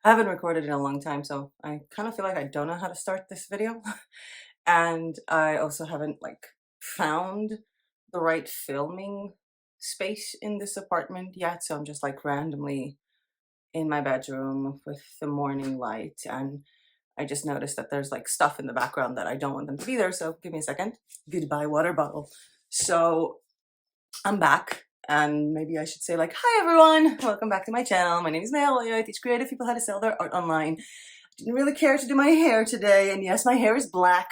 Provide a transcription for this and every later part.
I haven't recorded in a long time, so I kind of feel like I don't know how to start this video. And I also haven't like found the right filming space in this apartment yet. So I'm just like randomly in my bedroom with the morning light, and I just noticed that there's like stuff in the background that I don't want them to be there. So give me a second. Goodbye, water bottle. So I'm back, and maybe I should say like, hi everyone, welcome back to my channel. My name is Mel. I teach creative people how to sell their art online. I didn't really care to do my hair today, and yes, my hair is black.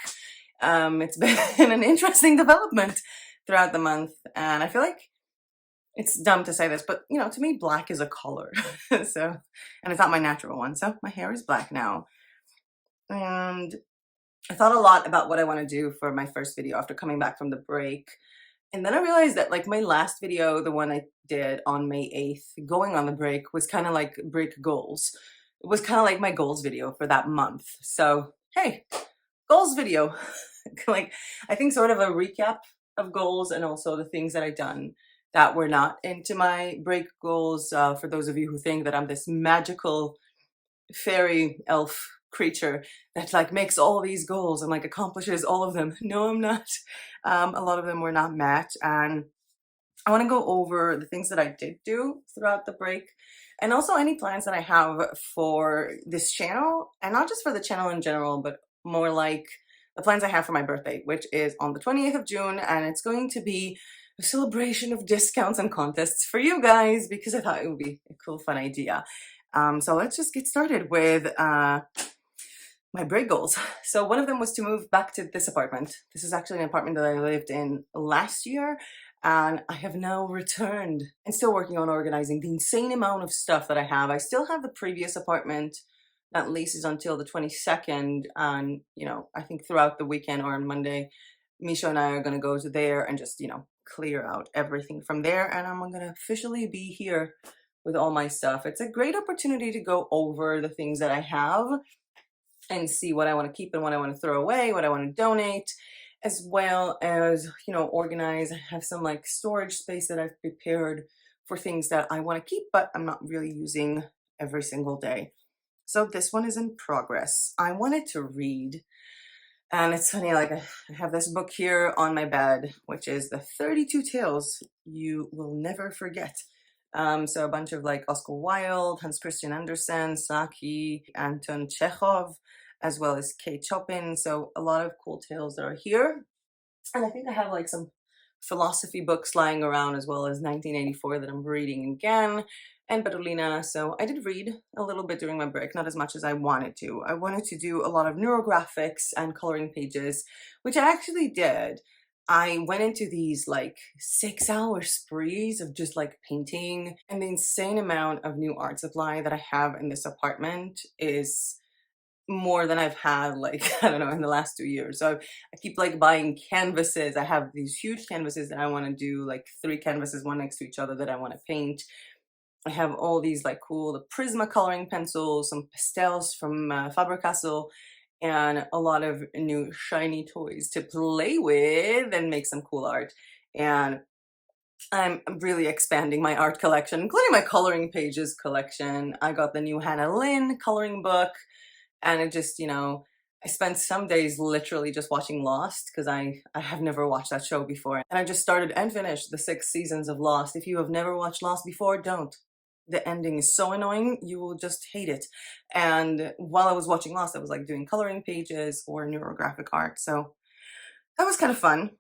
It's been an interesting development throughout the month, and I feel like it's dumb to say this, but you know, to me, black is a color. So, and it's not my natural one, so my hair is black now. And I thought a lot about what I want to do for my first video after coming back from the break. And then I realized that like my last video, the one I did on May 8th, going on the break, was kind of like break goals. It was kind of like my goals video for that month. So, hey, goals video. Like, I think sort of a recap of goals and also the things that I've done that were not into my break goals. For those of you who think that I'm this magical fairy elf creature that like makes all these goals and like accomplishes all of them. No, I'm not. A lot of them were not met, and I want to go over the things that I did do throughout the break, and also any plans that I have for this channel, and not just for the channel in general, but more like the plans I have for my birthday, which is on the 28th of June, and it's going to be a celebration of discounts and contests for you guys because I thought it would be a cool, fun idea. So let's just get started with my break goals. So one of them was to move back to this apartment. This is actually an apartment that I lived in last year, and I have now returned and still working on organizing the insane amount of stuff that I have. I still have the previous apartment that leases until the 22nd, and you know, I think throughout the weekend or on Monday, Misha and I are going to go to there and just, you know, clear out everything from there, and I'm going to officially be here with all my stuff. It's a great opportunity to go over the things that I have and see what I want to keep and what I want to throw away, what I want to donate, as well as, you know, organize. I have some like storage space that I've prepared for things that I want to keep, but I'm not really using every single day. So this one is in progress. I wanted to read, and it's funny, like I have this book here on my bed, which is the 32 Tales You Will Never Forget. So a bunch of like Oscar Wilde, Hans Christian Andersen, Saki, Anton Chekhov, as well as Kate Chopin. So a lot of cool tales that are here. And I think I have like some philosophy books lying around, as well as 1984 that I'm reading again, and Berolina. So I did read a little bit during my break, not as much as I wanted to. I wanted to do a lot of neurographics and coloring pages, which I actually did. I went into these like 6-hour sprees of just like painting, and the insane amount of new art supply that I have in this apartment is more than I've had like, I don't know, in the last 2 years. So I keep like buying canvases. I have these huge canvases that I want to do, like 3 canvases, one next to each other, that I want to paint. I have all these like cool, the Prisma coloring pencils, some pastels from Fabrica Store, and a lot of new shiny toys to play with and make some cool art. And I'm really expanding my art collection, including my coloring pages collection. I got the new Hannah Lynn coloring book, and it just, you know, I spent some days literally just watching Lost, because I have never watched that show before. And I just started and finished the 6 seasons of Lost. If you have never watched Lost before, don't. The ending is so annoying, you will just hate it. And while I was watching Lost, I was like doing coloring pages or neurographic art. So that was kind of fun.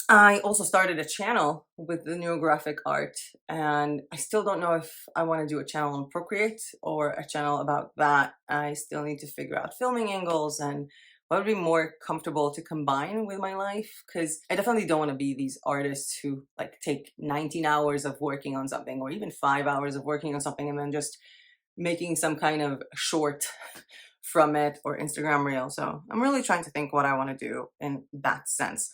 I also started a channel with the neurographic art, and I still don't know if I want to do a channel on Procreate or a channel about that. I still need to figure out filming angles and what would be more comfortable to combine with my life, because I definitely don't want to be these artists who like take 19 hours of working on something, or even 5 hours of working on something, and then just making some kind of short from it or Instagram reel. So I'm really trying to think what I want to do in that sense.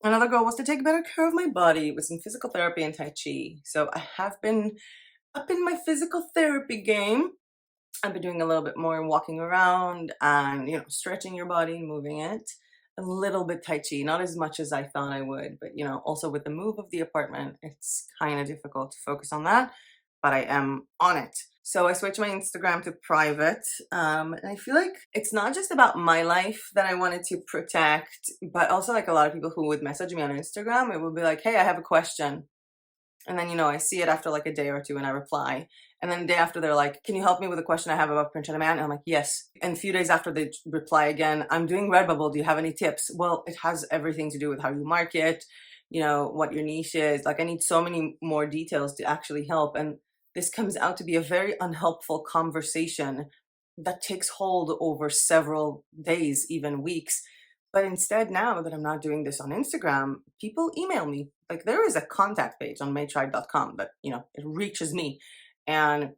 Another goal was to take better care of my body with some physical therapy and Tai Chi. So I have been up in my physical therapy game. I've been doing a little bit more walking around and, you know, stretching your body, moving it. A little bit Tai Chi, not as much as I thought I would, but, you know, also with the move of the apartment, it's kind of difficult to focus on that, but I am on it. So I switched my Instagram to private. And I feel like it's not just about my life that I wanted to protect, but also like a lot of people who would message me on Instagram, it would be like, hey, I have a question. And then, I see it after like a day or two and I reply. And then the day after they're like, can you help me with a question I have about print on demand? And I'm like, yes. And a few days after they reply again, I'm doing Redbubble. Do you have any tips? Well, it has everything to do with how you market, what your niche is. Like I need so many more details to actually help. And this comes out to be a very unhelpful conversation that takes hold over several days, even weeks. But instead, now that I'm not doing this on Instagram, people email me. Like there is a contact page on madetribe.com, but it reaches me. And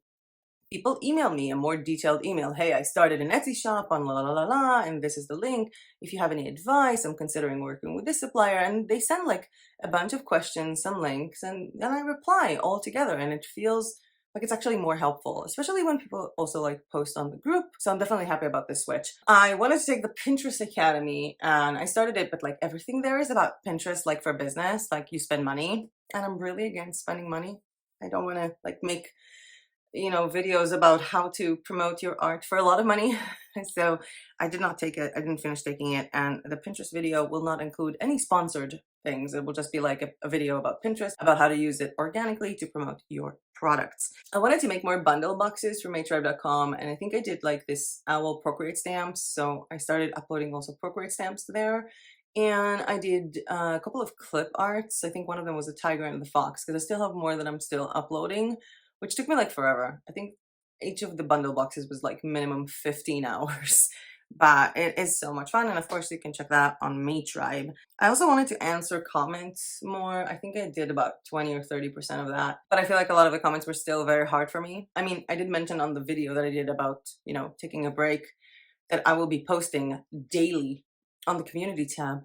people email me a more detailed email. Hey, I started an Etsy shop on la la la la, and this is the link. If you have any advice, I'm considering working with this supplier. And they send like a bunch of questions, some links, and then I reply all together. And it feels like it's actually more helpful, especially when people also like post on the group. So I'm definitely happy about this switch. I wanted to take the Pinterest Academy and I started it, but like everything there is about Pinterest, like for business, like you spend money. And I'm really against spending money. I don't want to like make videos about how to promote your art for a lot of money. So I did not take it. I didn't finish taking it. And the Pinterest video will not include any sponsored things. It will just be like a video about Pinterest, about how to use it organically to promote your products. I wanted to make more bundle boxes for madetribe.com. And I think I did like this owl Procreate stamps. So I started uploading also Procreate stamps there. And I did a couple of clip arts. I think one of them was a tiger and the fox, because I still have more that I'm still uploading, which took me like forever. I think each of the bundle boxes was like minimum 15 hours, but it is so much fun. And of course you can check that on Madetribe. I also wanted to answer comments more. I think I did about 20 or 30% of that, but I feel like a lot of the comments were still very hard for me. I mean, I did mention on the video that I did about, taking a break, that I will be posting daily on the community tab.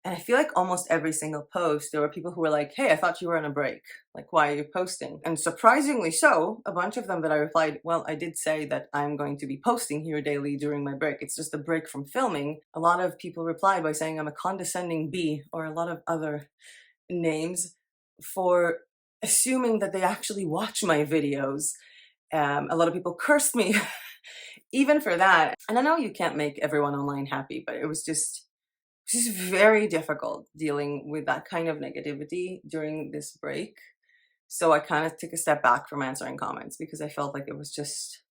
And I feel like almost every single post, there were people who were like, hey, I thought you were on a break. Like, why are you posting? And surprisingly so, a bunch of them that I replied, well, I did say that I'm going to be posting here daily during my break. It's just a break from filming. A lot of people replied by saying I'm a condescending bee, or a lot of other names, for assuming that they actually watch my videos. A lot of people cursed me even for that. And I know you can't make everyone online happy, but it was just very difficult dealing with that kind of negativity during this break. So I kind of took a step back from answering comments because I felt like it was just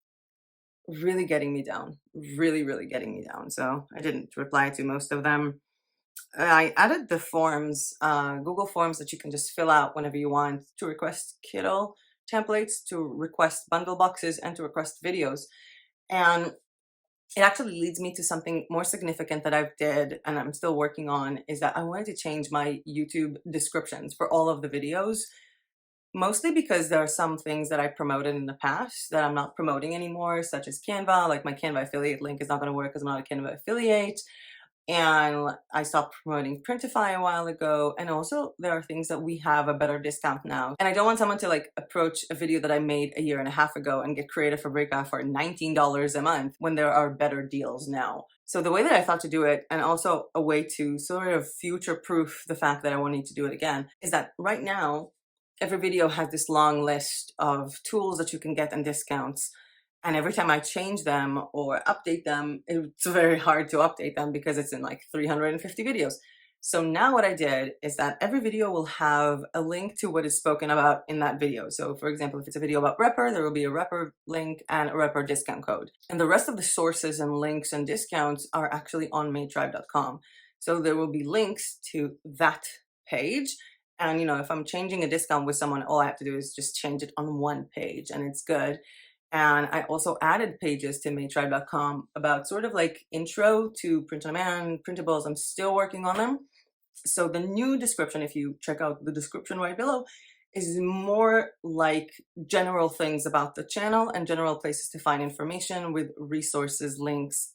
really getting me down, really, really getting me down. So I didn't reply to most of them. I added the forms, Google Forms that you can just fill out whenever you want to request Kittl templates, to request bundle boxes, and to request videos. And it actually leads me to something more significant that I've did and I'm still working on, is that I wanted to change my YouTube descriptions for all of the videos, mostly because there are some things that I promoted in the past that I'm not promoting anymore, such as Canva. Like my Canva affiliate link is not going to work because I'm not a Canva affiliate. And I stopped promoting Printify a while ago. And also there are things that we have a better discount now. And I don't want someone to like approach a video that I made a year and a half ago and get Creative Fabrica for $19 a month when there are better deals now. So the way that I thought to do it, and also a way to sort of future-proof the fact that I won't need to do it again, is that right now, every video has this long list of tools that you can get and discounts. And every time I change them or update them, it's very hard to update them because it's in like 350 videos. So now what I did is that every video will have a link to what is spoken about in that video. So for example, if it's a video about Repper, there will be a Repper link and a Repper discount code. And the rest of the sources and links and discounts are actually on madetribe.com. So there will be links to that page. And if I'm changing a discount with someone, all I have to do is just change it on one page and it's good. And I also added pages to madetribe.com about sort of like intro to print on demand, printables. I'm still working on them. So the new description, if you check out the description right below, is more like general things about the channel and general places to find information, with resources, links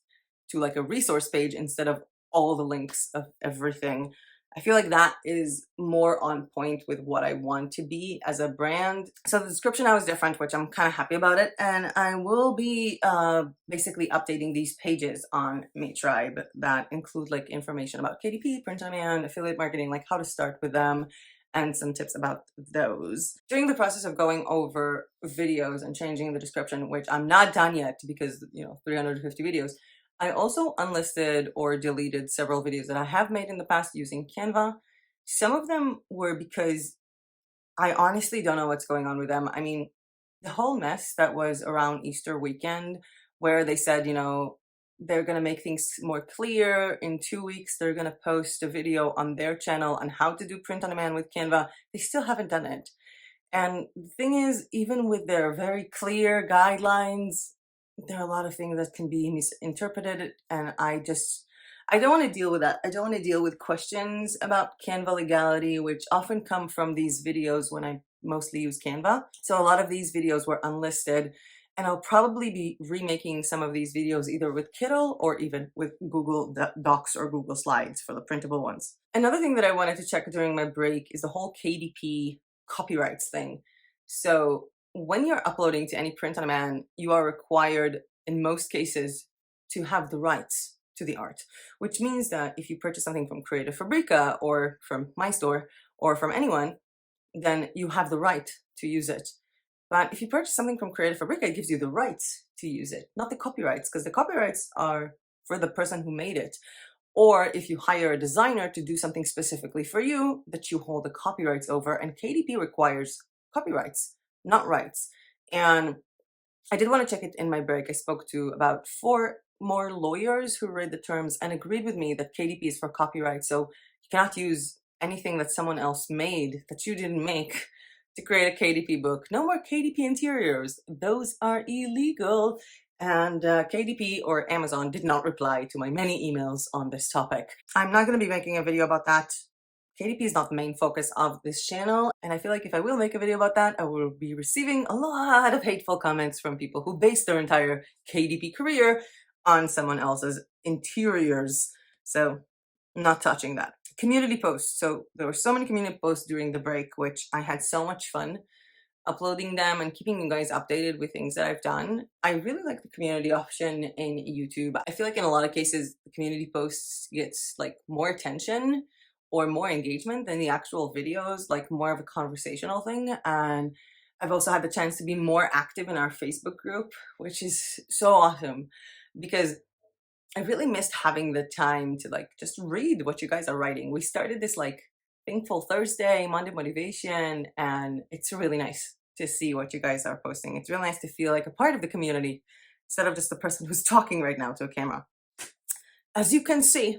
to like a resource page instead of all the links of everything. I feel like that is more on point with what I want to be as a brand. So the description now is different, which I'm kind of happy about it. And I will be basically updating these pages on Madetribe that include like information about KDP, print on demand, affiliate marketing, like how to start with them, and some tips about those. During the process of going over videos and changing the description, which I'm not done yet because, 350 videos, I also unlisted or deleted several videos that I have made in the past using Canva. Some of them were because I honestly don't know what's going on with them. I mean, the whole mess that was around Easter weekend, where they said, they're going to make things more clear. In 2 weeks, they're going to post a video on their channel on how to do print on demand with Canva. They still haven't done it. And the thing is, even with their very clear guidelines, there are a lot of things that can be misinterpreted. And I don't want to deal with that. I don't want to deal with questions about Canva legality, which often come from these videos when I mostly use Canva. So a lot of these videos were unlisted, and I'll probably be remaking some of these videos either with Kittl or even with Google Docs or Google Slides for the printable ones. Another thing that I wanted to check during my break is the whole KDP copyrights thing. So when you're uploading to any print on demand, you are required in most cases to have the rights to the art, which means that if you purchase something from Creative Fabrica or from my store or from anyone, then you have the right to use it. But if you purchase something from Creative Fabrica, it gives you the rights to use it, not the copyrights, because the copyrights are for the person who made it. Or if you hire a designer to do something specifically for you, that you hold the copyrights over, and KDP requires copyrights, not rights. And I did want to check it in my break. I spoke to about 4 more lawyers who read the terms and agreed with me that KDP is for copyright. So you cannot use anything that someone else made that you didn't make to create a KDP book. No more KDP interiors. Those are illegal. And KDP or Amazon did not reply to my many emails on this topic. I'm not going to be making a video about that. KDP is not the main focus of this channel, and I feel like if I will make a video about that, I will be receiving a lot of hateful comments from people who base their entire KDP career on someone else's interiors. So I'm not touching that. Community posts. So there were so many community posts during the break, which I had so much fun uploading them and keeping you guys updated with things that I've done. I really like the community option in YouTube. I feel like in a lot of cases, the community posts gets like more attention or more engagement than the actual videos, like more of a conversational thing. And I've also had the chance to be more active in our Facebook group, which is so awesome because I really missed having the time to like just read what you guys are writing. We started this like Thankful Thursday, Monday motivation, and it's really nice to see what you guys are posting. It's really nice to feel like a part of the community instead of just the person who's talking right now to a camera. As you can see,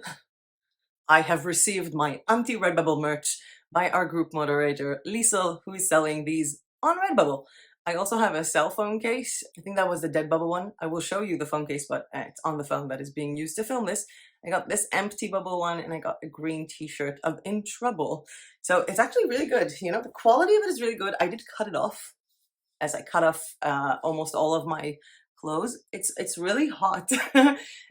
I have received my anti-Redbubble merch by our group moderator, Liesel, who is selling these on Redbubble. I also have a cell phone case. I think that was the dead bubble one. I will show you the phone case, but it's on the phone that is being used to film this. I got this empty bubble one, and I got a green t-shirt of In Trouble. So it's actually really good. The quality of it is really good. I did cut it off as I cut off almost all of my clothes. It's really hot.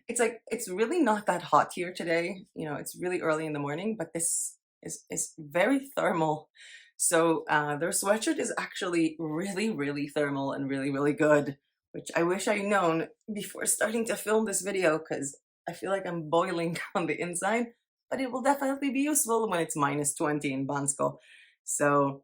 It's really not that hot here today. It's really early in the morning, but this is very thermal. So their sweatshirt is actually really, really thermal and really, really good, which I wish I known before starting to film this video because I feel like I'm boiling on the inside, but it will definitely be useful when it's -20 in Bansko. So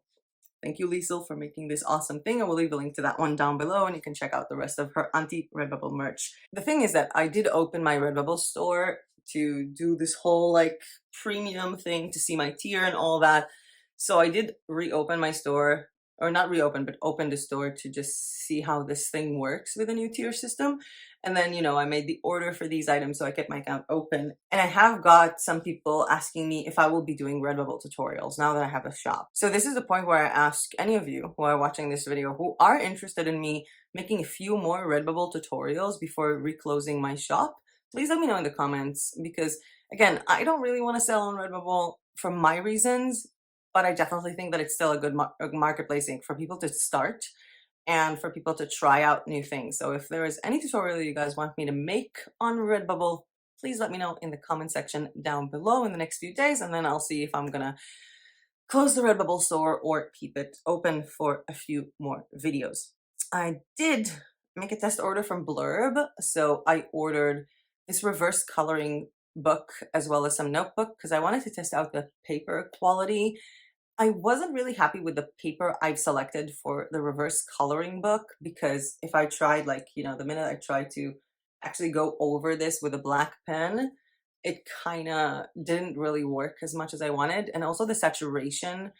thank you, Liesel, for making this awesome thing. I will leave a link to that one down below, and you can check out the rest of her anti-Redbubble merch. The thing is that I did open my Redbubble store to do this whole like premium thing to see my tier and all that. So I did reopen my store, or not reopen, but open the store to just see how this thing works with a new tier system. And then, I made the order for these items, so I kept my account open. And I have got some people asking me if I will be doing Redbubble tutorials now that I have a shop. So this is the point where I ask any of you who are watching this video who are interested in me making a few more Redbubble tutorials before reclosing my shop, please let me know in the comments, because again, I don't really want to sell on Redbubble for my reasons, but I definitely think that it's still a good marketplace for people to start and for people to try out new things. So if there is any tutorial you guys want me to make on Redbubble, please let me know in the comment section down below in the next few days, and then I'll see if I'm gonna close the Redbubble store or keep it open for a few more videos. I did make a test order from Blurb, so I ordered this reverse coloring book as well as some notebook because I wanted to test out the paper quality. I wasn't really happy with the paper I've selected for the reverse coloring book, because if I tried, like, the minute I tried to actually go over this with a black pen, it kind of didn't really work as much as I wanted. And also the saturation,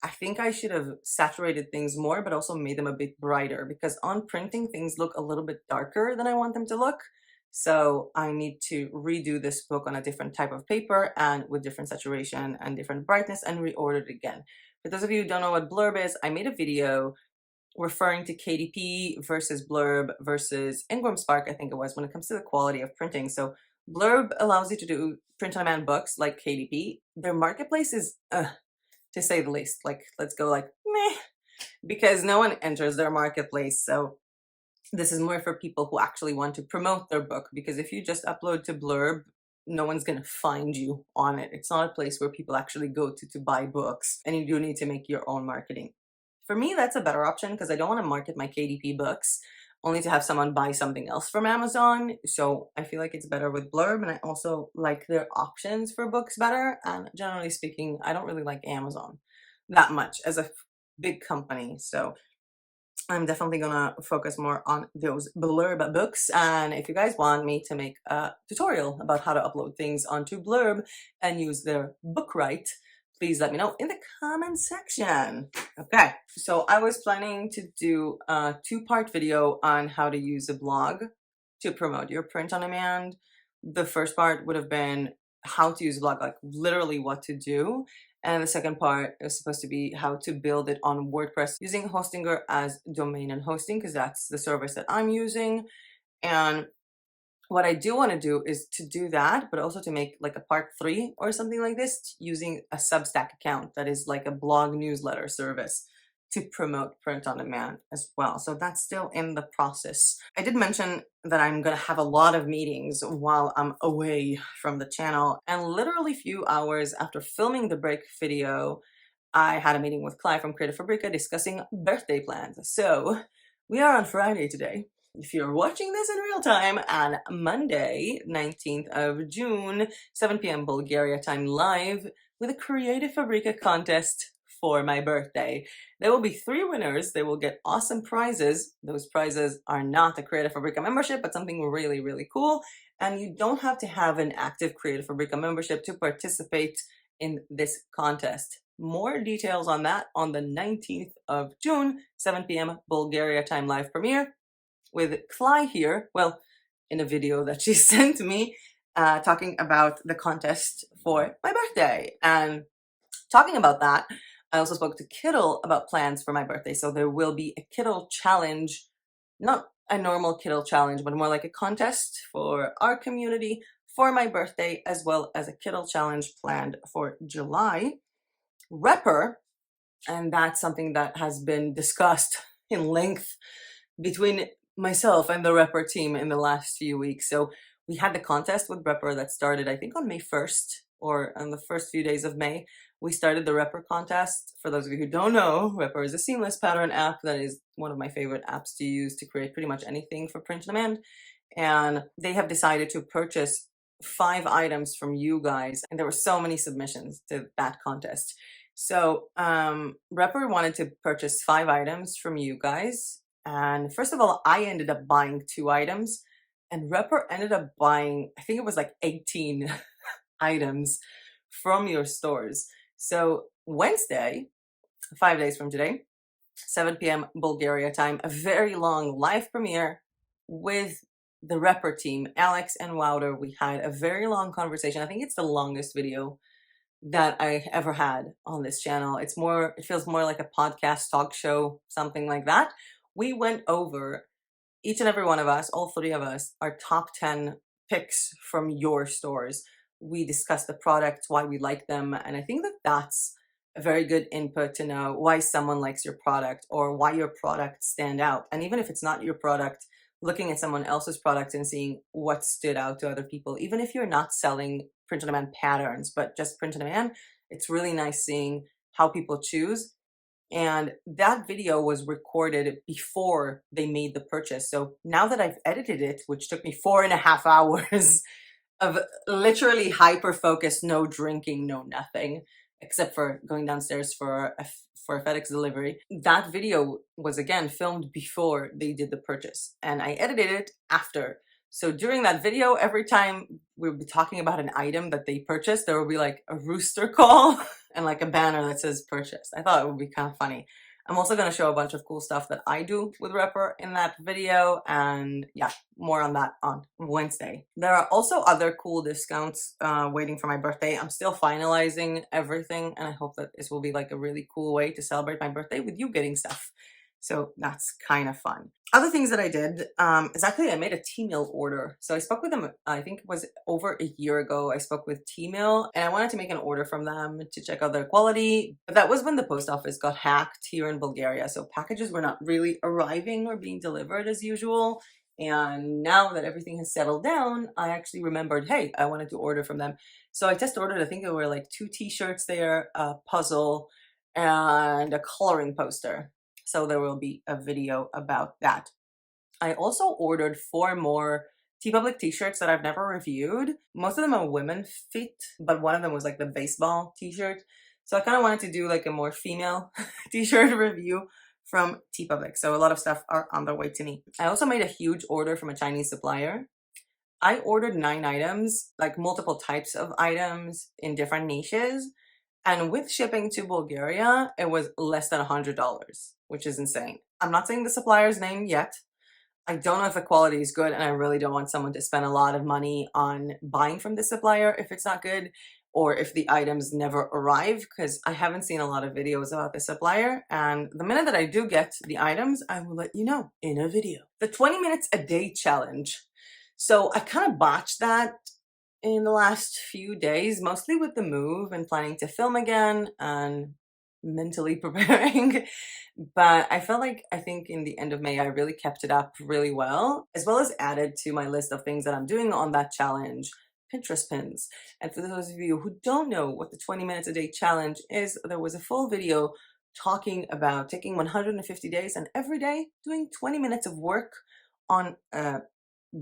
I think I should have saturated things more, but also made them a bit brighter, because on printing, things look a little bit darker than I want them to look. So I need to redo this book on a different type of paper and with different saturation and different brightness, and reorder it again. For those of you who don't know what Blurb is, I made a video referring to KDP versus Blurb versus IngramSpark, I think it was, when it comes to the quality of printing. So Blurb allows you to do print-on-demand books like KDP. Their marketplace is to say the least. Like, let's go like meh, because no one enters their marketplace. So this is more for people who actually want to promote their book, because if you just upload to Blurb, no one's going to find you on it. It's not a place where people actually go to buy books, and you do need to make your own marketing. For me, that's a better option, because I don't want to market my KDP books only to have someone buy something else from Amazon. So I feel like it's better with Blurb, and I also like their options for books better. And generally speaking, I don't really like Amazon that much as a big company. So I'm definitely gonna focus more on those Blurb books. And if you guys want me to make a tutorial about how to upload things onto Blurb and use their Bookright, please let me know in the comment section. Okay, so I was planning to do a two-part video on how to use a blog to promote your print on demand. The first part would have been how to use a blog, like literally what to do. And the second part is supposed to be how to build it on WordPress using Hostinger as domain and hosting, because that's the service that I'm using. And what I do want to do is to do that, but also to make like a part 3 or something like this using a Substack account that is like a blog newsletter service to promote print on demand as well. So that's still in the process. I did mention that I'm going to have a lot of meetings while I'm away from the channel, and literally a few hours after filming the break video, I had a meeting with Clive from Creative Fabrica discussing birthday plans. So we are on Friday today. If you're watching this in real time, on Monday, 19th of June, 7 p.m. Bulgaria time, live with a Creative Fabrica contest for my birthday. There will be 3 winners. They will get awesome prizes. Those prizes are not a Creative Fabrica membership, but something really, really cool. And you don't have to have an active Creative Fabrica membership to participate in this contest. More details on that on the 19th of June, 7 p.m. Bulgaria time, live premiere with Cly here, well, in a video that she sent me, talking about the contest for my birthday. And talking about that, I also spoke to Kittl about plans for my birthday. So there will be a Kittl challenge, not a normal Kittl challenge, but more like a contest for our community for my birthday, as well as a Kittl challenge planned for July. Repper, and that's something that has been discussed in length between myself and the Repper team in the last few weeks. So we had the contest with Repper that started, I think, on May 1st, or on the first few days of May. We started the Repper contest. For those of you who don't know, Repper is a seamless pattern app that is one of my favorite apps to use to create pretty much anything for print on demand. And they have decided to purchase 5 items from you guys, and there were so many submissions to that contest. So Repper wanted to purchase 5 items from you guys. And first of all, I ended up buying 2 items, and Repper ended up buying, I think it was like 18 items from your stores. So Wednesday, 5 days from today, 7 p.m. Bulgaria time, a very long live premiere with the Repper team, Alex and Wouter. We had a very long conversation. I think it's the longest video that I ever had on this channel. It feels more like a podcast talk show, something like that. We went over, each and every one of us, all 3 of us, our top 10 picks from your stores. We discussed the products, why we like them, and I think that that's a very good input to know why someone likes your product or why your product stand out. And even if it's not your product, looking at someone else's product and seeing what stood out to other people, even if you're not selling print on demand patterns, but just print on demand, it's really nice seeing how people choose. And that video was recorded before they made the purchase. So now that I've edited it, which took me 4.5 hours of literally hyper focus, no drinking, no nothing, except for going downstairs for a FedEx delivery. That video was again filmed before they did the purchase, and I edited it after. So during that video, every time we would be talking about an item that they purchased, there will be like a rooster call and like a banner that says purchased. I thought it would be kind of funny. I'm also going to show a bunch of cool stuff that I do with Repper in that video, and yeah, more on that on Wednesday. There are also other cool discounts waiting for my birthday. I'm still finalizing everything, and I hope that this will be like a really cool way to celebrate my birthday with you getting stuff. So that's kind of fun. Other things that I did is actually I made a T-Mill order. So I spoke with them, I think it was over a year ago. I spoke with T-Mill and I wanted to make an order from them to check out their quality. But that was when the post office got hacked here in Bulgaria. So packages were not really arriving or being delivered as usual. And now that everything has settled down, I actually remembered, hey, I wanted to order from them. So I just ordered, I think there were like 2 t-shirts there, a puzzle, and a coloring poster. So there will be a video about that. I also ordered 4 more TeePublic t-shirts that I've never reviewed. Most of them are women fit, but one of them was like the baseball t-shirt. So I kind of wanted to do like a more female t-shirt review from TeePublic. So a lot of stuff are on their way to me. I also made a huge order from a Chinese supplier. I ordered 9 items, like multiple types of items in different niches. And with shipping to Bulgaria, it was less than $100, which is insane. I'm not saying the supplier's name yet. I don't know if the quality is good, and I really don't want someone to spend a lot of money on buying from the supplier if it's not good, or if the items never arrive, because I haven't seen a lot of videos about the supplier. And the minute that I do get the items, I will let you know in a video. The 20 minutes a day challenge. So I kind of botched that in the last few days, mostly with the move and planning to film again and mentally preparing. But I felt like, I think in the end of May, I really kept it up really well, as well as added to my list of things that I'm doing on that challenge, Pinterest pins. And for those of you who don't know what the 20 minutes a day challenge is, there was a full video talking about taking 150 days and every day doing 20 minutes of work on a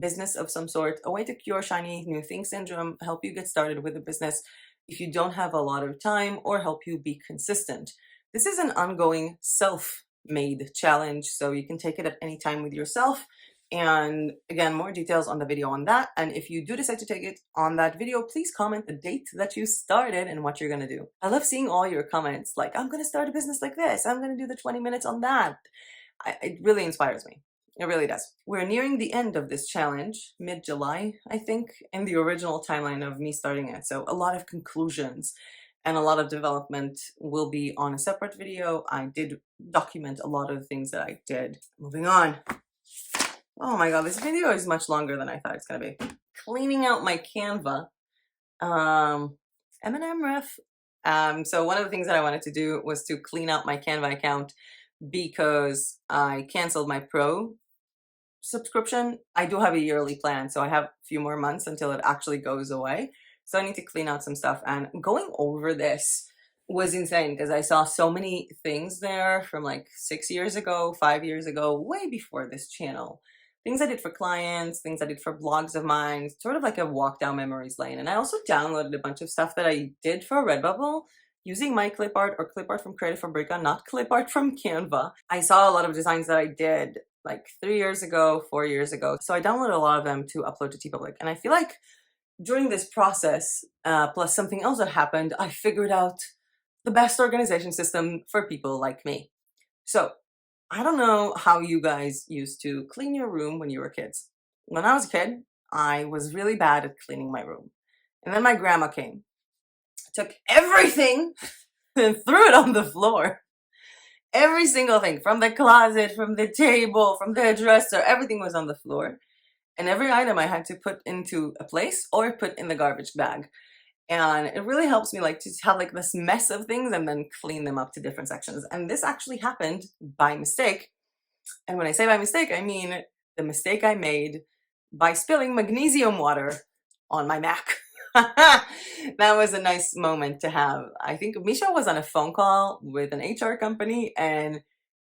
business of some sort, a way to cure shiny new thing syndrome, help you get started with a business if you don't have a lot of time, or help you be consistent. This is an ongoing self-made challenge, so you can take it at any time with yourself. And again, more details on the video on that. And if you do decide to take it on that video, please comment the date that you started and what you're gonna do. I love seeing all your comments, like, I'm gonna start a business like this, I'm gonna do the 20 minutes on that. It really inspires me. It really does. We're nearing the end of this challenge, mid-July, I think, in the original timeline of me starting it. So a lot of conclusions and a lot of development will be on a separate video. I did document a lot of the things that I did. Moving on. Oh my god, this video is much longer than I thought it's gonna be. Cleaning out my Canva. M&M ref. So one of the things that I wanted to do was to clean out my Canva account because I canceled my Pro subscription. I do have a yearly plan, so I have a few more months until it actually goes away. So I need to clean out some stuff, and going over this was insane because I saw so many things there from like 6 years ago, 5 years ago, way before this channel. Things I did for clients, things I did for blogs of mine, sort of like a walk down memories lane. And I also downloaded a bunch of stuff that I did for Redbubble using my clip art or clip art from Creative Fabrica, not clip art from Canva. I saw a lot of designs that I did like 3 years ago, 4 years ago. So I downloaded a lot of them to upload to TeePublic. And I feel like during this process, plus something else that happened, I figured out the best organization system for people like me. So I don't know how you guys used to clean your room when you were kids. When I was a kid, I was really bad at cleaning my room. And then my grandma came, took everything and threw it on the floor. Every single thing, from the closet, from the table, from the dresser, everything was on the floor. And every item I had to put into a place or put in the garbage bag. And it really helps me like to have like this mess of things and then clean them up to different sections. And this actually happened by mistake. And when I say by mistake, I mean the mistake I made by spilling magnesium water on my Mac. That was a nice moment to have. I think Misha was on a phone call with an HR company, and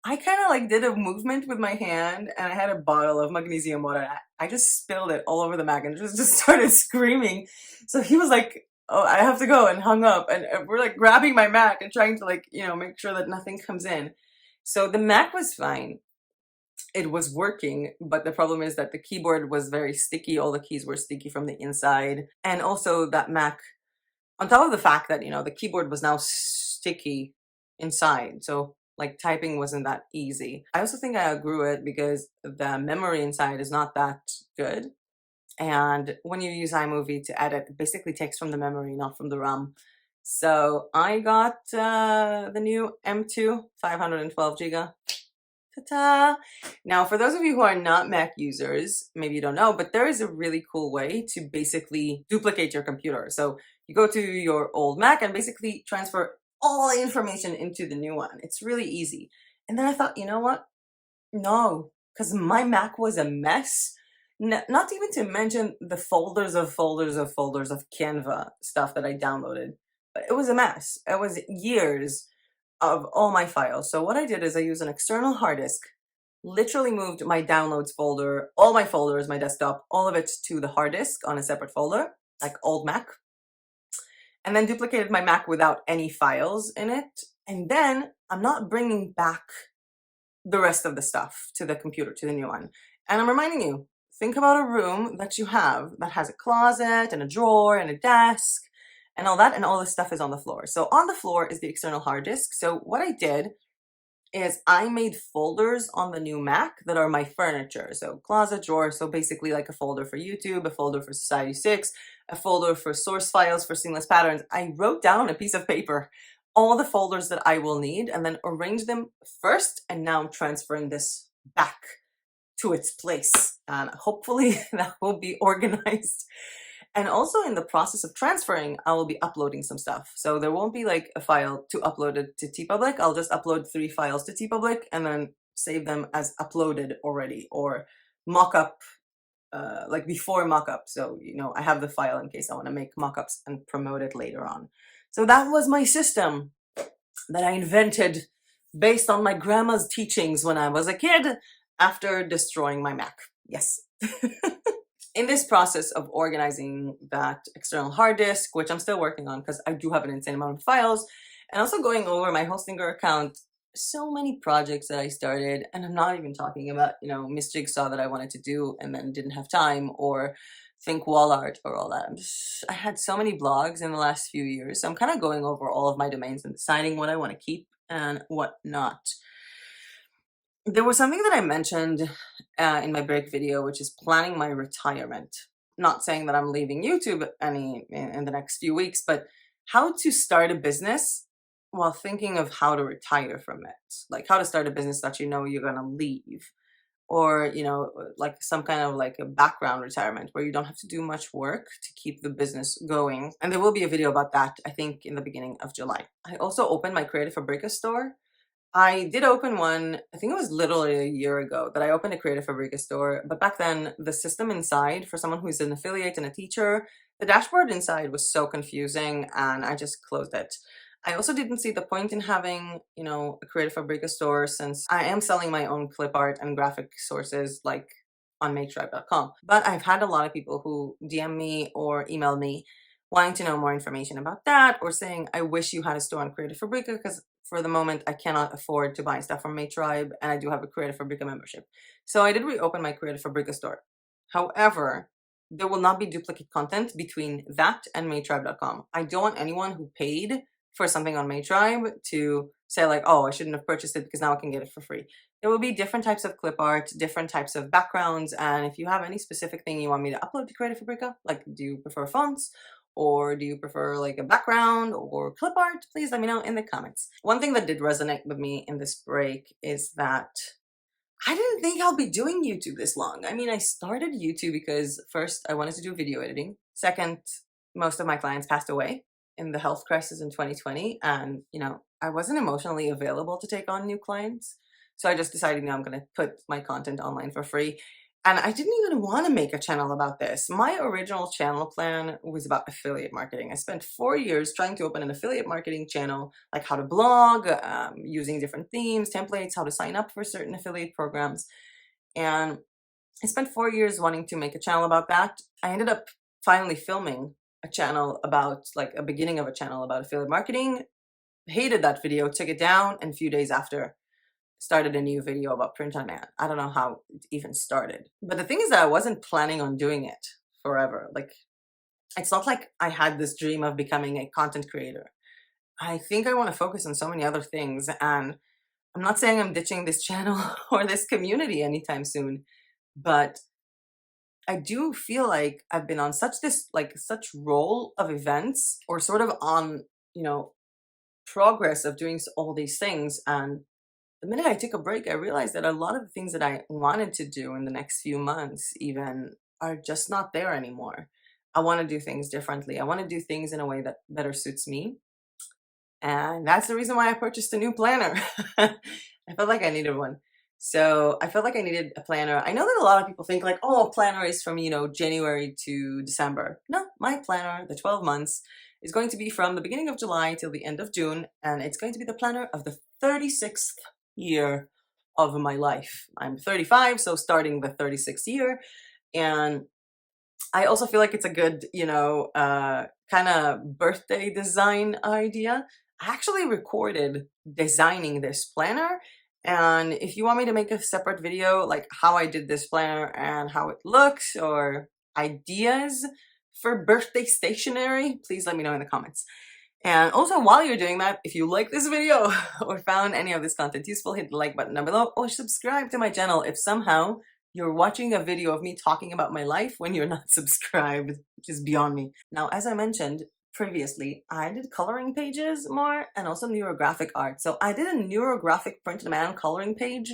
I kind of like did a movement with my hand, and I had a bottle of magnesium water. I just spilled it all over the Mac and just started screaming. So he was like oh, I have to go, and hung up. And we're like grabbing my Mac and trying to like, make sure that nothing comes in. So the Mac was fine. It was working, but the problem is that the keyboard was very sticky. All the keys were sticky from the inside. And also that Mac, on top of the fact that, the keyboard was now sticky inside. So like typing wasn't that easy. I also think I outgrew it because the memory inside is not that good. And when you use iMovie to edit, it basically takes from the memory, not from the RAM. So I got the new M2 512 giga. Ta-ta! Now, for those of you who are not Mac users, maybe you don't know, but there is a really cool way to basically duplicate your computer. So you go to your old Mac and basically transfer all the information into the new one. It's really easy. And then I thought, you know what? No, because my Mac was a mess. Not even to mention the folders of folders of folders of Canva stuff that I downloaded. But it was a mess. It was years of all my files. So what I did is I used an external hard disk, literally moved my downloads folder, all my folders, my desktop, all of it to the hard disk on a separate folder, like old Mac, and then duplicated my Mac without any files in it. And then I'm not bringing back the rest of the stuff to the computer, to the new one. And I'm reminding you, think about a room that you have that has a closet and a drawer and a desk and all that, and all this stuff is on the floor. So on the floor is the external hard disk. So what I did is I made folders on the new Mac that are my furniture. So closet, drawer, so basically like a folder for YouTube, a folder for Society 6, a folder for source files for seamless patterns. I wrote down on a piece of paper all the folders that I will need and then arrange them first, and now I'm transferring this back to its place. And hopefully that will be organized. And also in the process of transferring, I will be uploading some stuff. So there won't be like a file to upload it to TeePublic. I'll just upload 3 files to TeePublic and then save them as uploaded already, or mockup, like before mockup. So, I have the file in case I want to make mockups and promote it later on. So that was my system that I invented based on my grandma's teachings when I was a kid after destroying my Mac. Yes. In this process of organizing that external hard disk, which I'm still working on because I do have an insane amount of files, and also going over my Hostinger account, so many projects that I started, and I'm not even talking about, Miss Jigsaw that I wanted to do and then didn't have time, or Think Wall Art or all that. I had so many blogs in the last few years, so I'm kind of going over all of my domains and deciding what I want to keep and what not. There was something that I mentioned in my break video, which is planning my retirement. Not saying that I'm leaving YouTube in the next few weeks, but how to start a business while thinking of how to retire from it. Like how to start a business that you're going to leave. Or, like some kind of like a background retirement where you don't have to do much work to keep the business going. And there will be a video about that, I think, in the beginning of July. I also opened my Creative Fabrica store. I did open one, I think it was literally a year ago that I opened a Creative Fabrica store. But back then, the system inside, for someone who's an affiliate and a teacher, the dashboard inside was so confusing and I just closed it. I also didn't see the point in having, a Creative Fabrica store since I am selling my own clip art and graphic sources like on maketribe.com. But I've had a lot of people who DM me or email me wanting to know more information about that, or saying, I wish you had a store on Creative Fabrica because for the moment I cannot afford to buy stuff from Maketribe and I do have a Creative Fabrica membership. So I did reopen my Creative Fabrica store. However, there will not be duplicate content between that and maketribe.com. I don't want anyone who paid for something on Maketribe to say like, oh, I shouldn't have purchased it because now I can get it for free. There will be different types of clip art, different types of backgrounds, and if you have any specific thing you want me to upload to Creative Fabrica, like do you prefer fonts, or do you prefer like a background or clip art, please let me know in the comments. One thing that did resonate with me in this break is that I didn't think I'll be doing YouTube this long. I mean, I started YouTube because first, I wanted to do video editing. Second, most of my clients passed away in the health crisis in 2020. And, I wasn't emotionally available to take on new clients. So I just decided, I'm going to put my content online for free. And I didn't even want to make a channel about this. My original channel plan was about affiliate marketing. I spent 4 years trying to open an affiliate marketing channel, like how to blog, using different themes, templates, how to sign up for certain affiliate programs. And I spent 4 years wanting to make a channel about that. I ended up finally filming a a channel about, like a beginning of a channel about affiliate marketing, hated that video, took it down, and a few days after started a new video about print on demand. I don't know how it even started. But the thing is that I wasn't planning on doing it forever. Like, it's not like I had this dream of becoming a content creator. I think I want to focus on so many other things, and I'm not saying I'm ditching this channel or this community anytime soon, but I do feel like I've been on such roll of events, or sort of on, progress of doing all these things. And the minute I took a break, I realized that a lot of the things that I wanted to do in the next few months even are just not there anymore. I want to do things differently. I want to do things in a way that better suits me. And that's the reason why I purchased a new planner. I felt like I needed one. So I felt like I needed a planner. I know that a lot of people think like, oh, a planner is from, January to December. No, my planner, the 12 months, is going to be from the beginning of July till the end of June. And it's going to be the planner of the 36th year of my life. I'm 35, so starting the 36th year. And I also feel like it's a good, kind of birthday design idea. I actually recorded designing this planner. And if you want me to make a separate video, like how I did this planner and how it looks, or ideas for birthday stationery, please let me know in the comments. And also, while you're doing that, if you like this video or found any of this content useful, hit the like button down below, or subscribe to my channel if somehow you're watching a video of me talking about my life when you're not subscribed, which is beyond me. Now, as I mentioned previously, I did coloring pages more, and also neurographic art. So I did a neurographic print-on-demand coloring page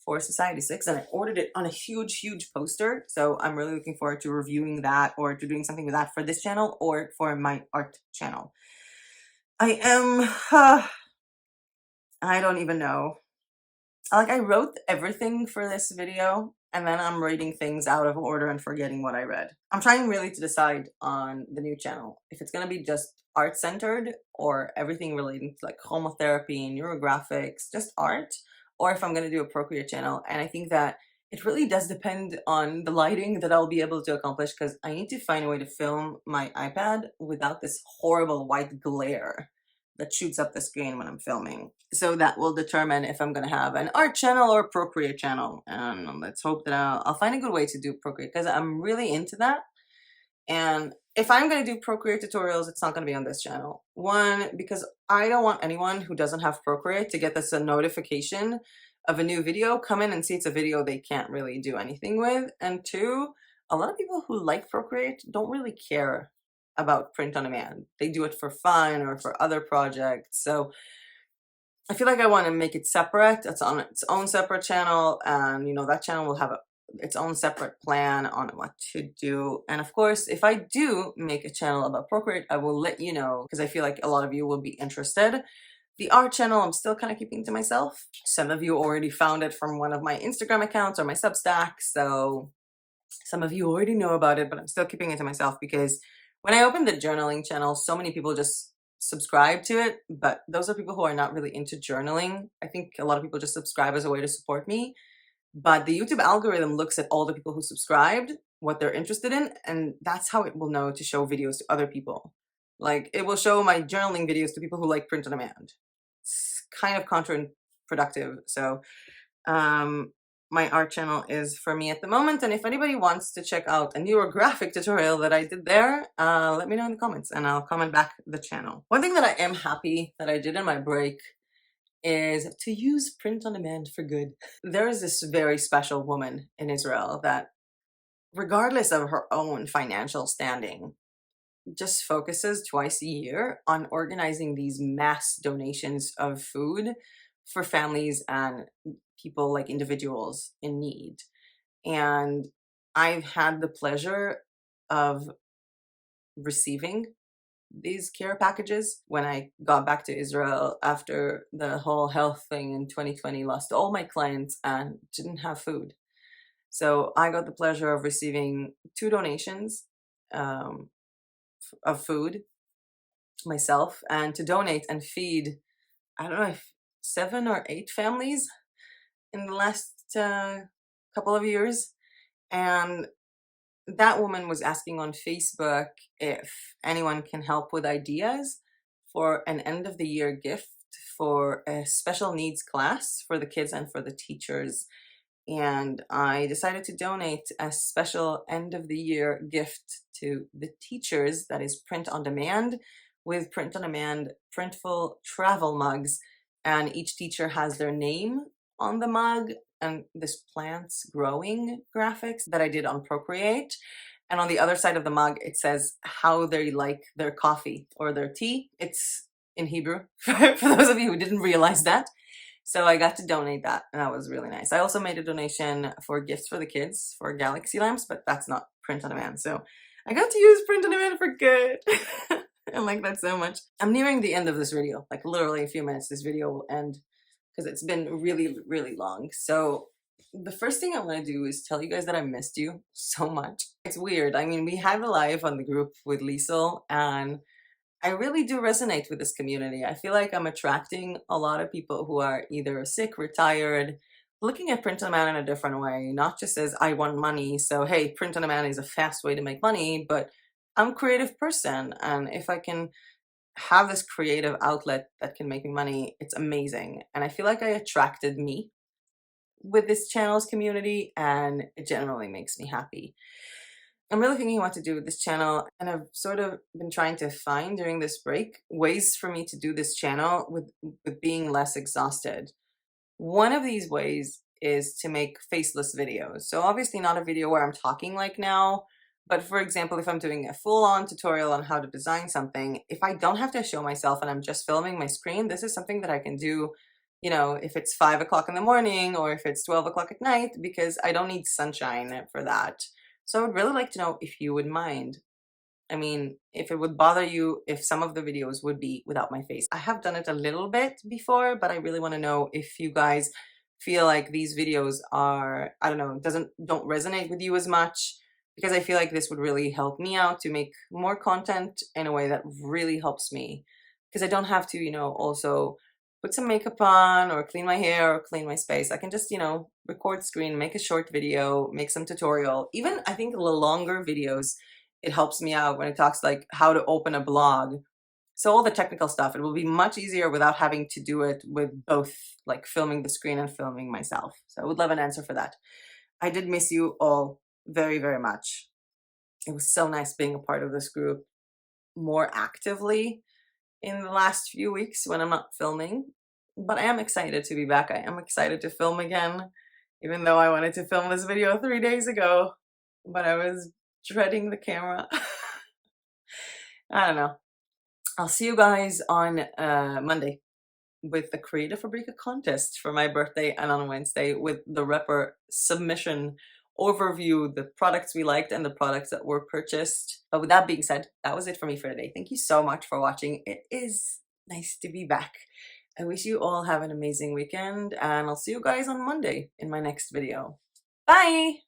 for Society 6, and I ordered it on a huge, huge poster. So I'm really looking forward to reviewing that, or to doing something with that for this channel or for my art channel. I don't even know. Like, I wrote everything for this video, and then I'm reading things out of order and forgetting what I read. I'm trying really to decide on the new channel, if it's gonna be just art-centered, or everything relating to like chromotherapy, neurographics, just art, or if I'm gonna do a Procreate channel. And I think that it really does depend on the lighting that I'll be able to accomplish, because I need to find a way to film my iPad without this horrible white glare that shoots up the screen when I'm filming. So that will determine if I'm gonna have an art channel or a Procreate channel. And let's hope that I'll find a good way to do Procreate, because I'm really into that. And if I'm gonna do Procreate tutorials, it's not gonna be on this channel. One, because I don't want anyone who doesn't have Procreate to get this a notification of a new video, come in and see it's a video they can't really do anything with. And two, a lot of people who like Procreate don't really care about print on demand. They do it for fun or for other projects. So I feel like I want to make it separate. It's on its own separate channel, and that channel will have its own separate plan on what to do. And of course, if I do make a channel about Procreate, I will let you know, because I feel like a lot of you will be interested. The art channel, I'm still kind of keeping to myself. Some of you already found it from one of my Instagram accounts or my Substack, so some of you already know about it, but I'm still keeping it to myself, because when I opened the journaling channel, so many people just subscribe to it, but those are people who are not really into journaling. I think a lot of people just subscribe as a way to support me, but the YouTube algorithm looks at all the people who subscribed, what they're interested in, and that's how it will know to show videos to other people. Like, it will show my journaling videos to people who like print on demand. It's kind of counterproductive. So my art channel is for me at the moment, and if anybody wants to check out a neurographic tutorial that I did there, let me know in the comments and I'll comment back the channel. One thing that I am happy that I did in my break is to use print on demand for good. There is this very special woman in Israel that, regardless of her own financial standing, just focuses twice a year on organizing these mass donations of food for families and people, like individuals in need. And I've had the pleasure of receiving these care packages when I got back to Israel after the whole health thing in 2020, lost all my clients and didn't have food. So I got the pleasure of receiving 2 donations of food myself, and to donate and feed, I don't know, if 7 or 8 families in the last couple of years. And that woman was asking on Facebook if anyone can help with ideas for an end of the year gift for a special needs class for the kids and for the teachers. And I decided to donate a special end of the year gift to the teachers that is print on demand, with print on demand printful travel mugs. And each teacher has their name on the mug and this plants growing graphics that I did on Procreate. And on the other side of the mug, it says how they like their coffee or their tea. It's in Hebrew, for those of you who didn't realize that. So I got to donate that, and that was really nice. I also made a donation for gifts for the kids for galaxy lamps, but that's not print on demand. So I got to use print on demand for good. I like that so much. I'm nearing the end of this video, like literally a few minutes. This video will end because it's been really, really long. So the first thing I want to do is tell you guys that I missed you so much. It's weird. I mean, we had a live on the group with Liesel, and I really do resonate with this community. I feel like I'm attracting a lot of people who are either sick, retired, looking at print on demand in a different way, not just as I want money. So, hey, print on demand is a fast way to make money, but I'm a creative person. And if I can have this creative outlet that can make me money, it's amazing. And I feel like I attracted me with this channel's community, and it generally makes me happy. I'm really thinking what to do with this channel, and I've sort of been trying to find during this break ways for me to do this channel with being less exhausted. One of these ways is to make faceless videos. So obviously not a video where I'm talking like now, but for example, if I'm doing a full-on tutorial on how to design something, if I don't have to show myself and I'm just filming my screen, this is something that I can do, you know, if it's 5 o'clock in the morning or if it's 12 o'clock at night, because I don't need sunshine for that. So I would really like to know if you would mind. I mean, if it would bother you if some of the videos would be without my face. I have done it a little bit before, but I really want to know if you guys feel like these videos are, I don't know, don't resonate with you as much, because I feel like this would really help me out to make more content in a way that really helps me. Because I don't have to, you know, also put some makeup on or clean my hair or clean my space. I can just, you know, record screen, make a short video, make some tutorial. Even I think the longer videos, it helps me out when it talks like how to open a blog. So all the technical stuff, it will be much easier without having to do it with both like filming the screen and filming myself. So I would love an answer for that. I did miss you all very, very much. It was so nice being a part of this group more actively in the last few weeks when I'm not filming, but I am excited to be back. I am excited to film again, even though I wanted to film this video 3 days ago, but I was dreading the camera. I don't know. I'll see you guys on Monday with the Creative Fabrica contest for my birthday, and on Wednesday with the Repper submission overview, the products we liked and the products that were purchased. But with that being said, that was it for me for today. Thank you so much for watching. It is nice to be back. I wish you all have an amazing weekend, and I'll see you guys on Monday in my next video. Bye!